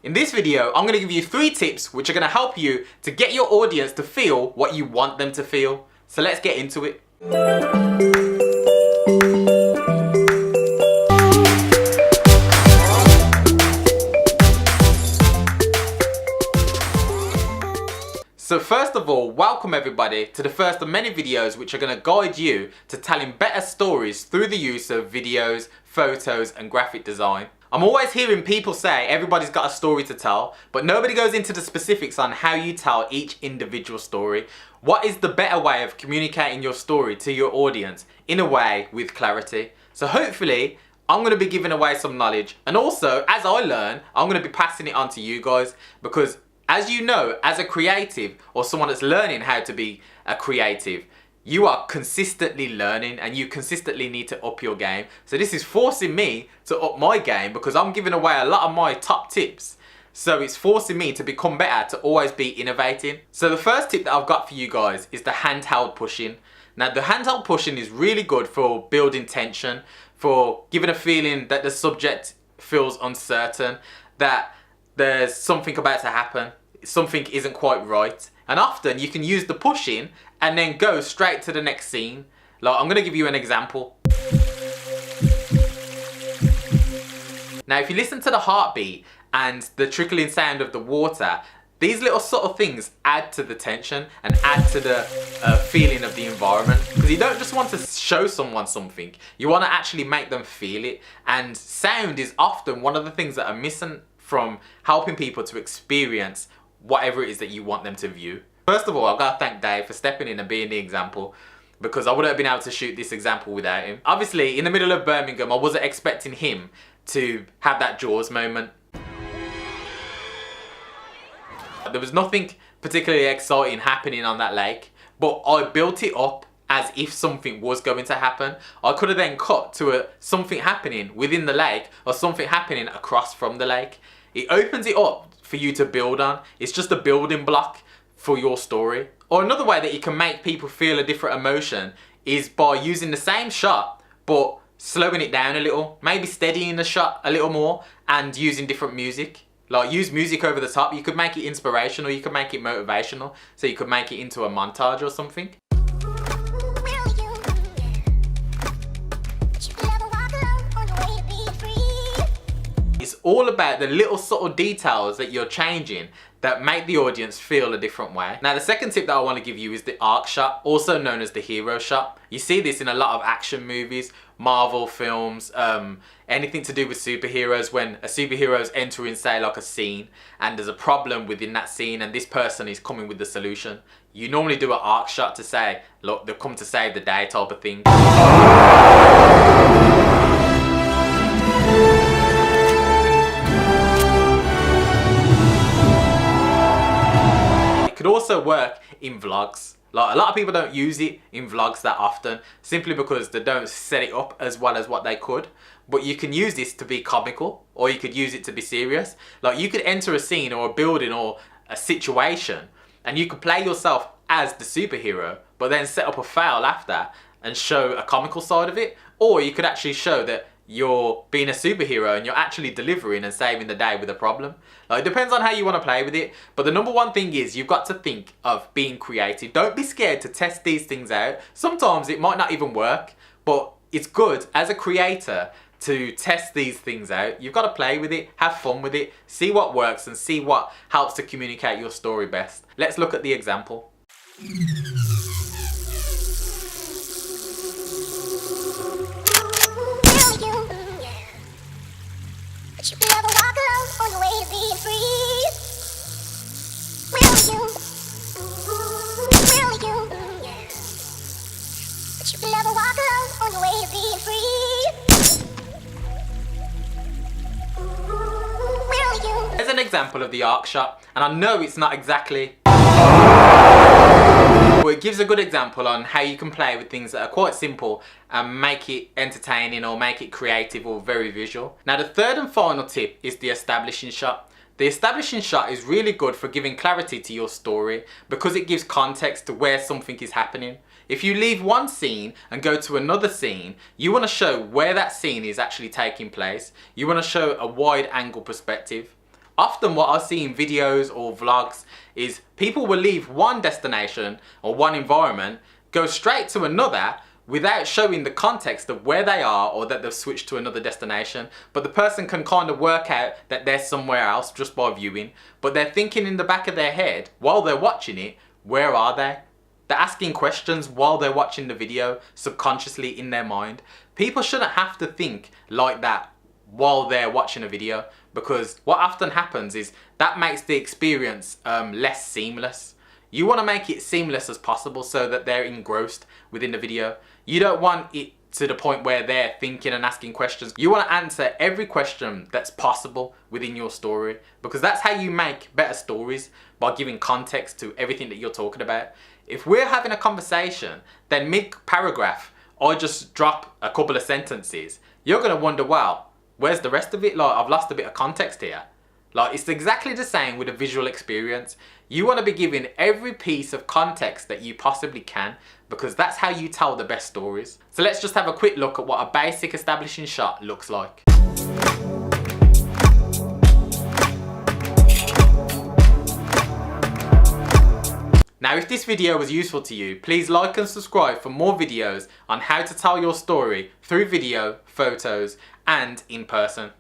In this video, I'm going to give you 3 tips which are going to help you to get your audience to feel what you want them to feel. So let's get into it. So first of all, welcome everybody to the first of many videos which are going to guide you to telling better stories through the use of videos, photos and graphic design. I'm always hearing people say everybody's got a story to tell, but nobody goes into the specifics on how you tell each individual story. What is the better way of communicating your story to your audience in a way with clarity? So hopefully I'm going to be giving away some knowledge, and also as I learn, I'm going to be passing it on to you guys, because as you know, as a creative or someone that's learning how to be a creative, you are consistently learning and you consistently need to up your game. So this is forcing me to up my game because I'm giving away a lot of my top tips. So it's forcing me to become better, to always be innovating. So the first tip that I've got for you guys is the handheld pushing. Now the handheld pushing is really good for building tension, for giving a feeling that the subject feels uncertain, that there's something about to happen, something isn't quite right. And often you can use the pushing and then go straight to the next scene. Like, I'm going to give you an example. Now if you listen to the heartbeat and the trickling sound of the water, these little subtle things add to the tension and add to the feeling of the environment. Because you don't just want to show someone something, you want to actually make them feel it. And sound is often one of the things that are missing from helping people to experience whatever it is that you want them to view. First of all, I've got to thank Dave for stepping in and being the example, because I wouldn't have been able to shoot this example without him. Obviously, in the middle of Birmingham, I wasn't expecting him to have that Jaws moment. There was nothing particularly exciting happening on that lake, but I built it up as if something was going to happen. I could have then cut to something happening within the lake or something happening across from the lake. It opens it up for you to build on. It's just a building block for your story. Or another way that you can make people feel a different emotion is by using the same shot but slowing it down a little, maybe steadying the shot a little more and using different music. Like, use music over the top. You could make it inspirational, you could make it motivational, so you could make it into a montage or something. It's all about the little subtle details that you're changing that make the audience feel a different way. Now the second tip that I want to give you is the arc shot, also known as the hero shot. You see this in a lot of action movies, Marvel films, anything to do with superheroes. When a superhero is entering, say, like a scene, and there's a problem within that scene and this person is coming with the solution, you normally do an arc shot to say, look, they've come to save the day type of thing. Could also work in vlogs. Like, a lot of people don't use it in vlogs that often, simply because they don't set it up as well as what they could. But you can use this to be comical, or you could use it to be serious. Like, you could enter a scene or a building or a situation and you could play yourself as the superhero, but then set up a fail after and show a comical side of it. Or you could actually show that you're being a superhero and you're actually delivering and saving the day with a problem. Like, it depends on how you want to play with it, but the number one thing is you've got to think of being creative. Don't be scared to test these things out. Sometimes it might not even work, but it's good as a creator to test these things out. You've got to play with it, have fun with it, see what works and see what helps to communicate your story best. Let's look at the example. You can never walk alone on your way to being free. Will you? Will you? Yeah. But you can never walk alone on your way to being free. Will you? There's an example of the arc shot, and I know it's not exactly, but it gives a good example on how you can play with things that are quite simple and make it entertaining or make it creative or very visual. Now the third and final tip is the establishing shot. The establishing shot is really good for giving clarity to your story because it gives context to where something is happening. If you leave one scene and go to another scene, you want to show where that scene is actually taking place. You want to show a wide angle perspective. Often what I see in videos or vlogs is people will leave one destination or one environment, go straight to another without showing the context of where they are or that they've switched to another destination. But the person can kind of work out that they're somewhere else just by viewing. But they're thinking in the back of their head while they're watching it, where are they? They're asking questions while they're watching the video, subconsciously in their mind. People shouldn't have to think like that while they're watching a video, because what often happens is that makes the experience less seamless. You want to make it seamless as possible so that they're engrossed within the video. You don't want it to the point where they're thinking and asking questions. You want to answer every question that's possible within your story, because that's how you make better stories, by giving context to everything that you're talking about. If we're having a conversation, then mid-paragraph, I just drop a couple of sentences, you're going to wonder, wow, where's the rest of it? Like, I've lost a bit of context here. Like, it's exactly the same with a visual experience. You want to be giving every piece of context that you possibly can, because that's how you tell the best stories. So let's just have a quick look at what a basic establishing shot looks like. Now, if this video was useful to you, please like and subscribe for more videos on how to tell your story through video, photos, and in person.